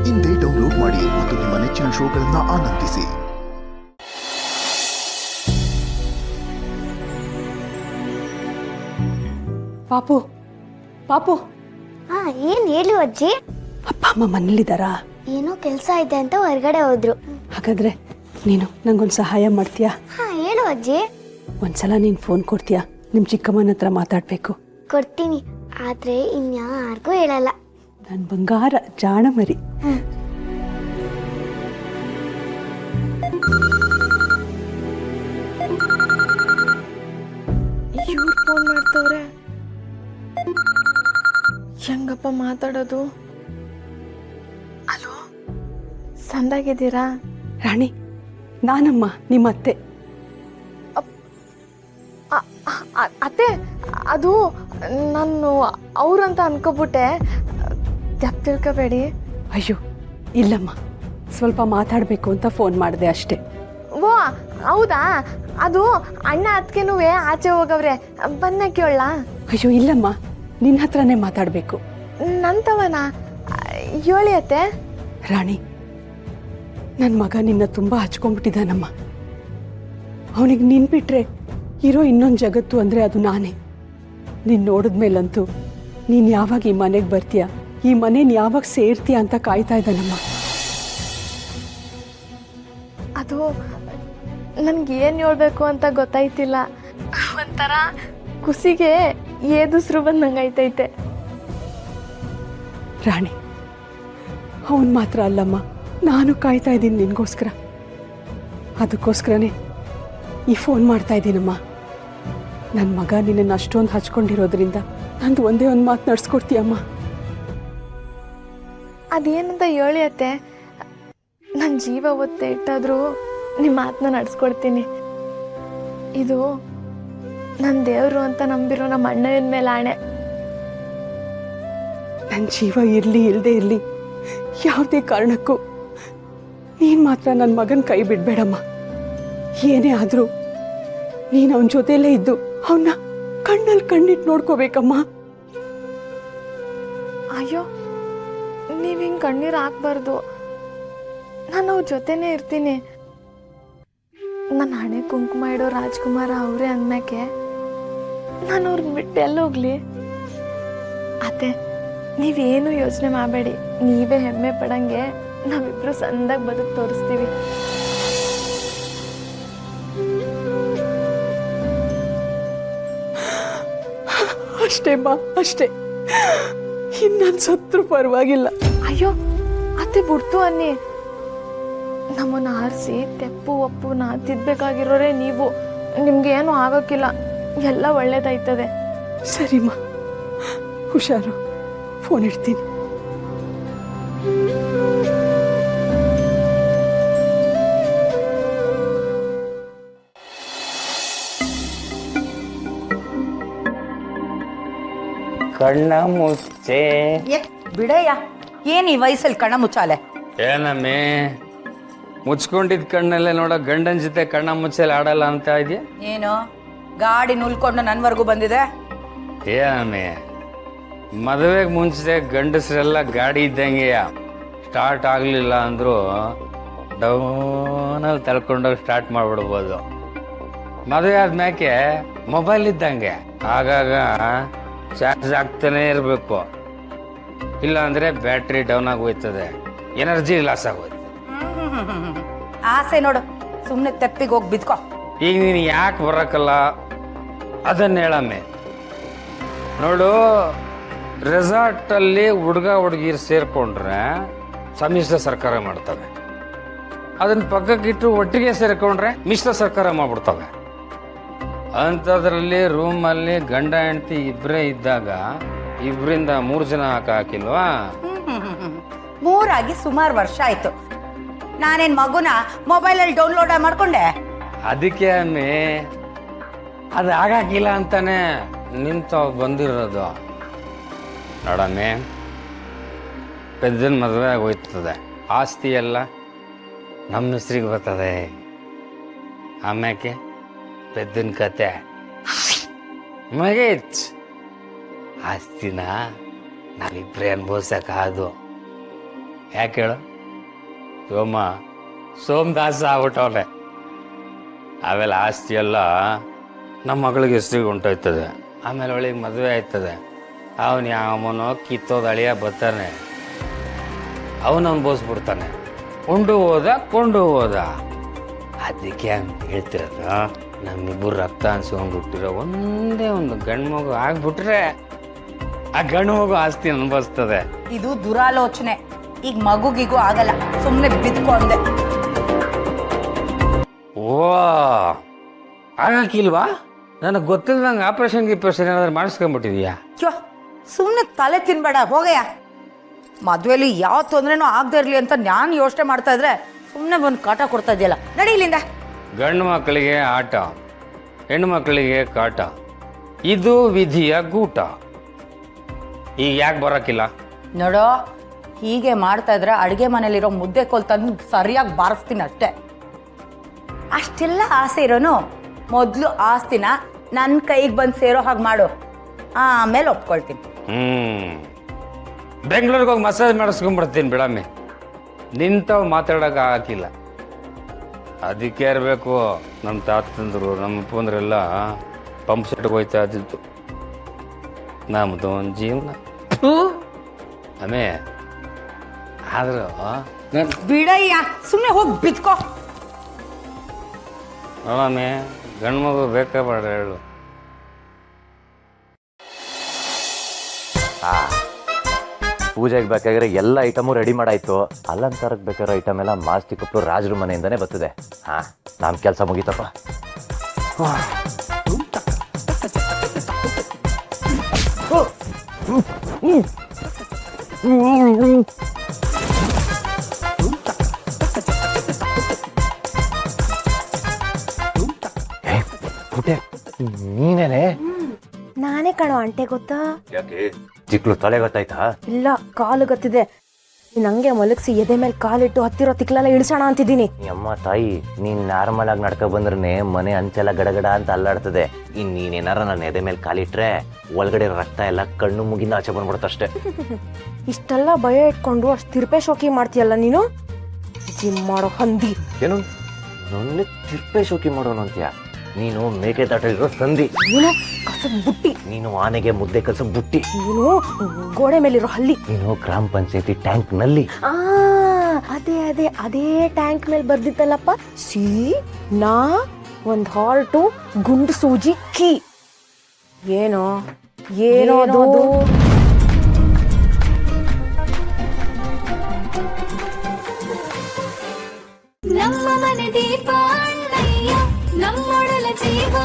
ಇಂದೇ ಡೌನ್ಲೋಡ್ ಮಾಡಿ ಮತ್ತು ನಿಮ್ಮ ನೆಚ್ಚಿನ ಶೋಗಳನ್ನು ಆನಂದಿಸಿ. ಪಾಪು ಪಾಪು ಏನ್ ಹೇಳಿ ಅಜ್ಜಿ? ಅಪ್ಪ ಅಮ್ಮ ಮನೇಲಿದ್ದಾರಾ? ಏನೋ ಕೆಲಸ ಇದೆ ಅಂತ ಹೊರಗಡೆ ಹೋದ್ರು. ಹಾಗಾದ್ರೆ ನೀನು ನಂಗೊಂದು ಸಹಾಯ ಮಾಡ್ತೀಯಾ? ಹೇಳು ಅಜ್ಜಿ. ಒಂದ್ಸಲ ನೀನು ಫೋನ್ ಕೊಡ್ತೀಯಾ? ನಿಮ್ಮ ಚಿಕ್ಕಮ್ಮನ ಹತ್ರ ಮಾತಾಡಬೇಕು. ಕೊಡ್ತೀನಿ, ಆದ್ರೆ ಇನ್ಯಾರಿಗೂ ಹೇಳಲ್ಲ. ನನ್ನ ಬಂಗಾರ ಜಾಣ ಮರಿ. ಇವ್ರು ಫೋನ್ ಮಾಡ್ತವ್ರೆ, ಹೆಂಗಪ್ಪ ಮಾತಾಡೋದು? ಹಲೋ, ಸಂದಾಗಿದ್ದೀರಾ? ರಾಣಿ, ನಾನಮ್ಮ ನಿಮ್ಮ ಅತ್ತೆ. ಅತ್ತೆ, ಅದು ನಾನು ಅವ್ರಂತ ಅನ್ಕೋಬಿಟ್ಟೆ, ತಪ್ಪು ತಿಳ್ಕೊಬೇಡಿ. ಅಯ್ಯೋ ಇಲ್ಲಮ್ಮ, ಸ್ವಲ್ಪ ಮಾತಾಡಬೇಕು ಅಂತ ಫೋನ್ ಮಾಡಿದೆ ಅಷ್ಟೇ. ಓ ಹೌದಾ? ಅದು ಅಣ್ಣ ಅದಕ್ಕೇನು ಆಚೆ ಹೋಗವ್ರೆ, ಬನ್ನ ಕೇಳ. ಅಯ್ಯೋ ಇಲ್ಲಮ್ಮ, ನಿನ್ನ ಹತ್ರನೇ ಮಾತಾಡಬೇಕು. ನಂತವನ ಹೇಳಿ ಅತ್ತೆ. ರಾಣಿ, ನನ್ನ ಮಗ ನಿನ್ನ ತುಂಬ ಹಚ್ಕೊಂಡ್ಬಿಟ್ಟಿದ್ದಾನಮ್ಮ. ಅವನಿಗೆ ನೀನು ಬಿಟ್ರೆ ಇರೋ ಇನ್ನೊಂದು ಜಗತ್ತು ಅಂದರೆ ಅದು ನಾನೇ. ನೀನು ನೋಡಿದ್ಮೇಲಂತೂ ನೀನು ಯಾವಾಗ ಈ ಮನೆಗೆ ಬರ್ತೀಯ, ಈ ಮನೇನ ಯಾವಾಗ ಸೇರ್ತೀಯ ಅಂತ ಕಾಯ್ತಾ ಇದ್ದಾನಮ್ಮ. ಅದು ನನ್ಗೆ ಏನು ಹೇಳ್ಬೇಕು ಅಂತ ಗೊತ್ತಾಯ್ತಿಲ್ಲ. ಒಂಥರ ಖುಷಿಗೆ ಏದುಸ್ರು ಬಂದಂಗೈತೈತೆ. ರಾಣಿ, ಅವನು ಮಾತ್ರ ಅಲ್ಲಮ್ಮ, ನಾನು ಕಾಯ್ತಾ ಇದ್ದೀನಿ ನಿನಗೋಸ್ಕರ. ಅದಕ್ಕೋಸ್ಕರನೇ ಈ ಫೋನ್ ಮಾಡ್ತಾ ಇದ್ದೀನಮ್ಮ. ನನ್ನ ಮಗ ನಿನ್ನನ್ನು ಅಷ್ಟೊಂದು ಹಚ್ಕೊಂಡಿರೋದ್ರಿಂದ ನಂದು ಒಂದೇ ಒಂದು ಮಾತು ನಡೆಸ್ಕೊಡ್ತೀಯಮ್ಮ. ಅದೇನಂತ ಹೇಳಿ ಅತ್ತೆ. ನನ್ನ ಜೀವ ಒತ್ತೆ ಇಟ್ಟಾದರೂ ನಿಮ್ಮ ಮಾತನ್ನ ನಡೆಸ್ಕೊಡ್ತೀನಿ. ಇದು ನನ್ನ ದೇವರು ಅಂತ ನಂಬಿರೋ ನಮ್ಮ ಅಣ್ಣನ ಮೇಲೆ ಆಣೆ. ನನ್ನ ಜೀವ ಇರಲಿ ಇಲ್ಲದೆ ಇರಲಿ, ಯಾವುದೇ ಕಾರಣಕ್ಕೂ ನೀನು ಮಾತ್ರ ನನ್ನ ಮಗನ ಕೈ ಬಿಡಬೇಡಮ್ಮ. ಏನೇ ಆದರೂ ನೀನು ಅವನ ಜೊತೆಯಲ್ಲೇ ಇದ್ದು ಅವನ್ನ ಕಣ್ಣಲ್ಲಿ ಕಣ್ಣಿಟ್ಟು ನೋಡ್ಕೋಬೇಕಮ್ಮ. ಅಯ್ಯೋ, ನೀವು ಹಿಂಗೆ ಕಣ್ಣೀರು ಹಾಕ್ಬಾರ್ದು. ನಾನು ಅವ್ರ ಜೊತೆನೇ ಇರ್ತೀನಿ. ನನ್ನ ಹಣೆ ಕುಂಕುಮ ಇಡೋ ರಾಜ್ಕುಮಾರ ಅವರೇ ಅಂದ್ಮ್ಯಾಕೆ ನಾನು ಅವ್ರನ್ನ ಬಿಟ್ಟು ಎಲ್ಲೋಗ್ಲಿ? ಅತ್ತೆ, ನೀವೇನು ಯೋಚನೆ ಮಾಡಬೇಡಿ. ನೀವೇ ಹೆಮ್ಮೆ ಪಡಂಗೆ ನಾವಿಬ್ರು ಸಂದಾಗ ಬದುಕು ತೋರಿಸ್ತೀವಿ. ಅಷ್ಟೇ ಬಾ, ಅಷ್ಟೇ. ಇನ್ನೊಂದು ಸತ್ರು ಪರವಾಗಿಲ್ಲ. ಅಯ್ಯೋ ಅತ್ತೆ, ಬಿಡ್ತು ಅನ್ನಿ. ನಮ್ಮನ್ನ ಆರಿಸಿ ತೆಪ್ಪು ಒಪ್ಪುನ ತಿದ್ಬೇಕಾಗಿರೋರೇ ನೀವು. ನಿಮ್ಗೆ ಏನು ಆಗೋಕ್ಕಿಲ್ಲ, ಎಲ್ಲ ಒಳ್ಳೇದಾಯ್ತದೆ. ಸರಿಮ್ಮ, ಹುಷಾರು. ಫೋನ್ ಇಡ್ತೀನಿ. ಕಣ್ಣ ಮುಚ್ಚೆ. ಬಿಡಯ್ಯ, ಏನ್ ಈ ವಯಸ್ಸಲ್ಲಿ ಕಣ್ಣ ಮುಚ್ಚಾಲೆ? ಏನಮ್ಮೆ ಮುಚ್ಕೊಂಡಿದ್ ಕಣ್ಣಲ್ಲೇ ನೋಡ ಗಂಡನ ಜೊತೆ ಕಣ್ಣ ಮುಚ್ಚಲ್ಲಿ ಆಡಲ್ಲ ಅಂತ ಇದೆಯಾ? ಏನು ಗಾಡಿ ನುಲ್ಕೊಂಡು ನನ್ವರೆಗೂ ಬಂದಿದೆ? ಏನಮ್ಮೆ, ಮದುವೆಗೆ ಮುಂಚೆ ಗಂಡಸರೆಲ್ಲ ಗಾಡಿ ಇದ್ದಂಗೆ, ಸ್ಟಾರ್ಟ್ ಆಗಲಿಲ್ಲ ಅಂದರೂ ಡೌನಲ್ಲಿ ತಳ್ಕೊಂಡೋಗಿ ಸ್ಟಾರ್ಟ್ ಮಾಡಿಬಿಡ್ಬೋದು. ಮದುವೆ ಆದ್ಮ್ಯಾಕೆ ಮೊಬೈಲ್ ಇದ್ದಂಗೆ, ಆಗಾಗ ಚಾರ್ಜ್ ಆಗ್ತಾನೆ ಇರಬೇಕು. ಇಲ್ಲ ಅಂದರೆ ಬ್ಯಾಟ್ರಿ ಡೌನ್ ಆಗೋಯ್ತದೆ, ಎನರ್ಜಿ ಲಾಸ್ ಆಗೋಯ್ತು. ಆಸೆ ನೋಡು, ಸುಮ್ಮನೆ ತೆಪ್ಪಿಗೆ ಹೋಗಿ ಬಿದ್ಕೋ. ಈಗ ನೀನು ಯಾಕೆ ಬರೋಕ್ಕಲ್ಲ ಅದನ್ನ ಹೇಳಮ್ಮೆ. ನೋಡು, ರೆಸಾರ್ಟಲ್ಲಿ ಹುಡುಗ ಹುಡುಗಿರು ಸೇರಿಕೊಂಡ್ರೆ ಸಮ್ಮಿಶ್ರ ಸರ್ಕಾರ ಮಾಡ್ತವೆ. ಅದನ್ನ ಪಕ್ಕಕ್ಕಿಟ್ಟು ಒಟ್ಟಿಗೆ ಸೇರಿಕೊಂಡ್ರೆ ಮಿಶ್ರ ಸರ್ಕಾರ ಮಾಡ್ಬಿಡ್ತವೆ. ಅಂಥದ್ರಲ್ಲಿ ರೂಮಲ್ಲಿ ಗಂಡ ಹೆಂಡತಿ ಇಬ್ಬರೇ ಇದ್ದಾಗ 2ರಿಂದ 3 ಜನ ಹಾಕಿಲ್ವಾ? 3 ಸುಮಾರು ವರ್ಷ ಆಯ್ತು. ನಾನೇನ್ ಮಗುನ ಮೊಬೈಲಲ್ಲಿ ಡೌನ್ಲೋಡ್ ಮಾಡ್ಕೊಂಡೆ? ಅದಕ್ಕೆ ಅಮ್ಮೆ, ಅದು ಆಗಾಕಿಲ್ಲ ಅಂತಾನೆ ನಿಂತು ಬಂದಿರೋದು. ನೋಡಮ್ಮೆ, ಪೆದ್ದನ ಮದುವೆ ಆಗೋಯ್ತದೆ, ಆಸ್ತಿ ಎಲ್ಲ ನಮ್ಮ ಹೆಸ್ರಿಗೆ ಬರ್ತದೆ. ಆಮ್ಯಾಕೆ ಪೆದ್ದನ ಕತೆ ಮಗೇಚ್, ಆಸ್ತಿನ ನಾವಿಬ್ಬರೇ ಅನುಭವಿಸೋಕ್ಕಾದು. ಯಾಕೆ ಹೇಳು? ಸೋಮದಾಸ ಆಗ್ಬಿಟ್ಟವ್ರೆ. ಆಮೇಲೆ ಆಸ್ತಿ ಎಲ್ಲ ನಮ್ಮ ಮಗಳಿಗೆ ಹೆಸ್ರಿಗೆ ಹೊಂಟೋಯ್ತದೆ. ಆಮೇಲೆ ಅವಳಿಗೆ ಮದುವೆ ಆಯ್ತದೆ. ಅವನು ಯಾವನೋ ಕಿತ್ತೋದು ಅಳಿಯ ಬರ್ತಾನೆ, ಅವನು ಅನ್ಭವಿಸ್ಬಿಡ್ತಾನೆ. ಕೊಂಡು ಹೋದ. ಅದಕ್ಕೆ ಅಂತ ಹೇಳ್ತಿರೋದು, ನಮ್ಮಿಬ್ಬರು ರಕ್ತ ಅನ್ಸ್ಕೊಂಡ್ಬಿಟ್ಟಿರೋ ಒಂದೇ ಒಂದು ಗಂಡು ಮಗು ಆಗ್ಬಿಟ್ರೆ ಆ ಗಂಡು ಮಗು ಆಸ್ತಿ ಅನುಭವಿಸ್ತದೆ. ಇದು ದುರಾಲೋಚನೆ. ಈಗ ಮಗುಗಿಗೂ ಆಗಲ್ಲ, ಸುಮ್ಮನೆ ಬಿದ್ಕೊಂಡೆ. ಓ, ಆಗಕ್ಕಿಲ್ವಾ? ನನಗೆ ಗೊತ್ತಿಲ್ದಂಗೆ ಆಪರೇಷನ್ ಏನಾದ್ರು ಮಾಡಿಸ್ಕೊಂಡ್ಬಿಟ್ಟಿದ್ಯಾ? ಅಯ್ಯೋ, ಸುಮ್ಮನೆ ತಲೆ ತಿನ್ಬೇಡ, ಹೋಗಯ್ಯ. ಮದುವೆಲಿ ಯಾವ ತೊಂದರೆನೂ ಆಗದೆ ಇರಲಿ ಅಂತ ನಾನು ಯೋಚನೆ ಮಾಡ್ತಾ ಇದ್ರೆ ಸುಮ್ಮನೆ ಬಂದು ಕಾಟ ಕೊಡ್ತಾ ಇದೆಯಲ್ಲ, ನಡಿ ಇಲ್ಲಿಂದ. ಗಂಡು ಮಕ್ಕಳಿಗೆ ಆಟ, ಹೆಣ್ಣು ಮಕ್ಕಳಿಗೆ ಕಾಟ, ಇದು ವಿಧಿಯ ಗೂಟ. ಈಗ ಯಾಕೆ ಬರೋಕ್ಕಿಲ್ಲ? ನೋಡೋ, ಹೀಗೆ ಮಾಡ್ತಾ ಇದ್ರೆ ಅಡುಗೆ ಮನೇಲಿರೋ ಮುದ್ದೆ ಕೋಲ್ ತಂದು ಸರಿಯಾಗಿ ಬಾರಿಸ್ತೀನಿ ಅಷ್ಟೇ. ಅಷ್ಟೆಲ್ಲ ಆಸೆ ಇರೋನು ಮೊದಲು ಆಸ್ತಿನ ನನ್ನ ಕೈಗೆ ಬಂದು ಸೇರೋ ಹಾಗೆ ಮಾಡು, ಆಮೇಲೆ ಒಪ್ಕೊಳ್ತೀನಿ. ಬೆಂಗಳೂರಿಗೆ ಹೋಗಿ ಮಸಾಜ್ ಮಾಡಿಸ್ಕೊಂಡ್ಬಿಡ್ತೀನಿ ಬಿಡಮ್ಮಿ. ನಿಂತವ್ ಮಾತಾಡೋಕೆ ಹಾಕಿಲ್ಲ. ಅದಕ್ಕೆ ಇರಬೇಕು ನಮ್ಮ ತಾತಂದ್ರು ನಮ್ಮ ಅಪ್ಪಂದ್ರೆಲ್ಲ ಪಂಪ್ ಸೆಟ್ಗೆ ಹೋಯ್ತಾ ಇದ್ದಿತ್ತು. ನಮ್ಮದು ಒಂದು ಜೀವನ ಆಮೇ. ಆದರೂ ಬಿಡಯ್ಯ, ಸುಮ್ಮನೆ ಹೋಗಿ ಬಿತ್ಕೋ. ನೋಡಮ್ಮೆ, ಗಂಡು ಮಗು ಬೇಕಾ ಬೇಡ ಹೇಳು? ಪೂಜೆಗೆ ಬೇಕಾಗಿರೋ ಎಲ್ಲ ಐಟಮು ರೆಡಿ ಮಾಡಾಯ್ತು. ಅಲಂಕಾರಕ್ಕೆ ಬೇಕಾಗಿರೋ ಐಟಮ್ ಎಲ್ಲ ಮಾಸ್ತಿ ಕೊಟ್ಟು ರಾಜರ ಮನೆಯಿಂದನೇ ಬರ್ತದೆ. ಹಾ, ನಮ್ಮ ಕೆಲಸ ಮುಗೀತಪ್ಪ. ನೀನೇನೆ? ನಾನೇ ಕಣೋ ಅಂಟೆ, ಗೊತ್ತಾ? ಯಾಕೆ ಚಿಕ್ಲು ತಲೆ ಗೊತ್ತಾಯ್ತಾ? ಇಲ್ಲ, ಕಾಲು ಗೊತ್ತಿದೆ. ನೀನ್ ಹಂಗೆ ಮಲಗಿಸಿ ಎದೆ ಮೇಲೆ ಕಾಲಿಟ್ಟು ಹತ್ತಿರೋ ತಿಕ್ಲೆಲ್ಲ ಇಳಿಸೋಣ ಅಂತಿದ್ದೀನಿ. ಅಮ್ಮ ತಾಯಿ, ನೀನ್ ನಾರ್ಮಲ್ ಆಗಿ ನಡ್ಕೊ ಬಂದ್ರೆ ಮನೆ ಅಂಚೆಲ್ಲ ಗಡಗಡ ಅಂತ ಅಲ್ಲಾಡ್ತದೆ. ನೀನೇನಾರ ನನ್ನ ಎದೆ ಮೇಲೆ ಕಾಲಿಟ್ರೆ ಒಳಗಡೆ ರಕ್ತ ಎಲ್ಲ ಕಣ್ಣು ಮುಗಿಂದ ಆಚೆ ಬಂದ್ಬಿಡುತ್ತಷ್ಟೇ. ಇಷ್ಟೆಲ್ಲ ಭಯ ಇಟ್ಕೊಂಡು ಅಷ್ಟು ತಿರ್ಪೆ ಶೋಕಿ ಮಾಡ್ತೀಯಲ್ಲ ನೀನು, ಜಿಮ್ ಮಾಡೋ ಹಂದಿ. ಏನು ನನ್ನ ತಿರ್ಪೆ ಶೋಕಿ ಮಾಡೋನು ಅಂತೀಯ? ನೀನು ಮೇಕೆ ದಾಟಲಿರೋ ಸಂಧಿ, ನೀನು ಕಸದ ಬುಟ್ಟಿ, ನೀನು ಆನೆಗೆ ಮುದ್ದೆ ಕಸ ಬುಟ್ಟಿ, ನೀನು ಗೋಡೆ ಮೇಲಿರೋ ಹಲ್ಲಿ, ನೀನು ಗ್ರಾಮ ಪಂಚಾಯತಿ ಟ್ಯಾಂಕ್ ನಲ್ಲಿ. ಅದೇ ಟ್ಯಾಂಕ್ ಮೇಲೆ ಬರ್ದಿತ್ತಲ್ಲಪ್ಪ, ಸಿ ನಾ ಒಂದ್ ಹಾರ್ಟು ಗುಂಡು ಸೂಜಿ ಕೀ. ಏನೋ ಅದು? ನಮ್ಮ ಮನೆ ದೀಪ ಅಣ್ಣಯ್ಯ, ನಮ್ಮೊಡಲ ಜೀವ